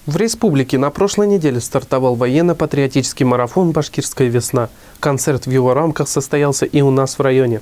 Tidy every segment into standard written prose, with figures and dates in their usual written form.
В республике на прошлой неделе стартовал военно-патриотический марафон «Башкирская весна». Концерт в его рамках состоялся и у нас в районе.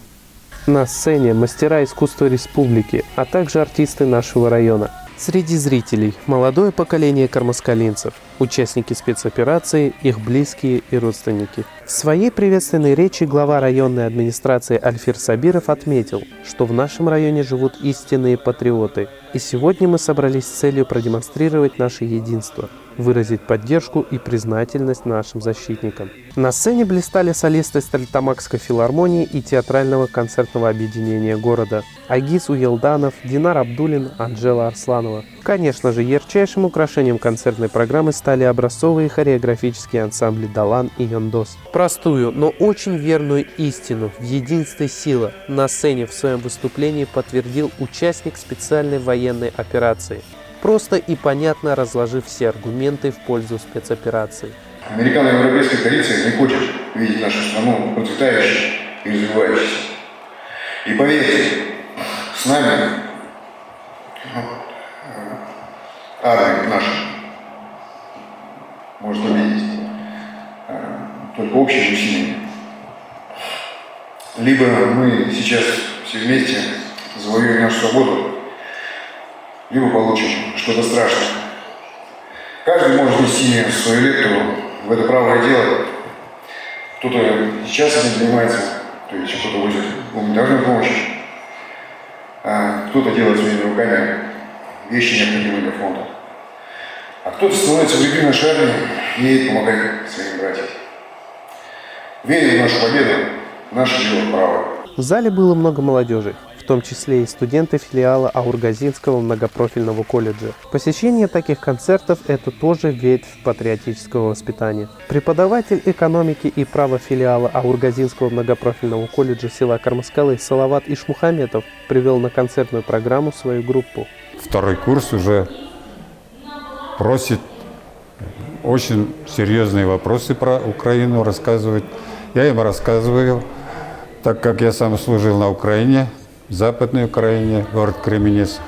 На сцене мастера искусства республики, а также артисты нашего района. Среди зрителей молодое поколение кармаскалинцев, участники спецоперации, их близкие и родственники. В своей приветственной речи глава районной администрации Альфир Сабиров отметил, что в нашем районе живут истинные патриоты. И сегодня мы собрались с целью продемонстрировать наше единство, выразить поддержку и признательность нашим защитникам. На сцене блистали солисты Стерлитамакской филармонии и театрального концертного объединения города. Айгиз Уелданов, Динар Абдулин, Анжела Арсланова. Конечно же, ярчайшим украшением концертной программы стали образцовые хореографические ансамбли «Далан» и «Йондос». Простую, но очень верную истину в единстве сила на сцене в своем выступлении подтвердил участник специальной военной операции, просто и понятно разложив все аргументы в пользу спецоперации. Американо-европейская коалиция не хочет видеть нашу страну процветающей и развивающейся. И поверьте, с нами армия наша может победить только общими усилиями. Либо мы сейчас все вместе завоюем нашу свободу, либо получим что-то страшное. Каждый может внести свою лепту в это правое дело. Кто-то сейчас этим занимается, то есть кто-то возит гуманитарную помощь, а кто-то делает своими руками вещи, необходимые для фонда. А кто-то становится в ряды нашей армии и едет помогать своим братьям. Верим в нашу победу, наше дело право. В зале было много молодежи, в том числе и студенты филиала Аургазинского многопрофильного колледжа. Посещение таких концертов – это тоже ветвь патриотического воспитания. Преподаватель экономики и права филиала Аургазинского многопрофильного колледжа села Кармаскалы Салават Ишмухаметов привел на концертную программу свою группу. Второй курс уже просит очень серьезные вопросы про Украину рассказывать. Я им рассказываю, так как я сам служил на Украине, в Западной Украине, город Кременец,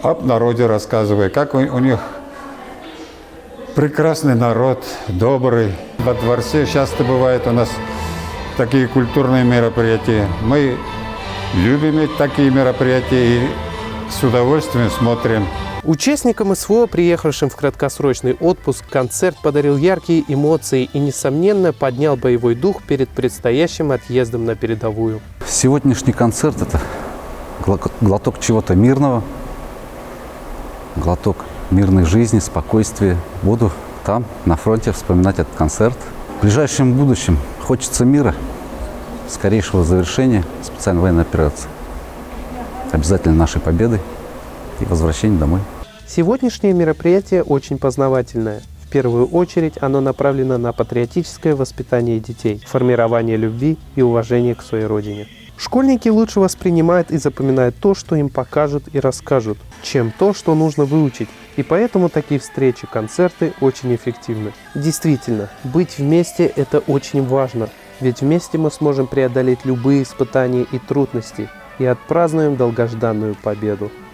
об народе рассказываю, как у них прекрасный народ, добрый. Во дворце часто бывают у нас такие культурные мероприятия. Мы любим такие мероприятия и с удовольствием смотрим. Участникам СВО, приехавшим в краткосрочный отпуск, концерт подарил яркие эмоции и, несомненно, поднял боевой дух перед предстоящим отъездом на передовую. Сегодняшний концерт – это глоток чего-то мирного, глоток мирной жизни, спокойствия. Буду там, на фронте, вспоминать этот концерт. В ближайшем будущем хочется мира, скорейшего завершения специальной военной операции. Обязательно нашей победы и возвращение домой. Сегодняшнее мероприятие очень познавательное. В первую очередь оно направлено на патриотическое воспитание детей, формирование любви и уважения к своей родине. Школьники лучше воспринимают и запоминают то, что им покажут и расскажут, чем то, что нужно выучить. И поэтому такие встречи, концерты очень эффективны. Действительно, быть вместе – это очень важно, ведь вместе мы сможем преодолеть любые испытания и трудности и отпразднуем долгожданную победу.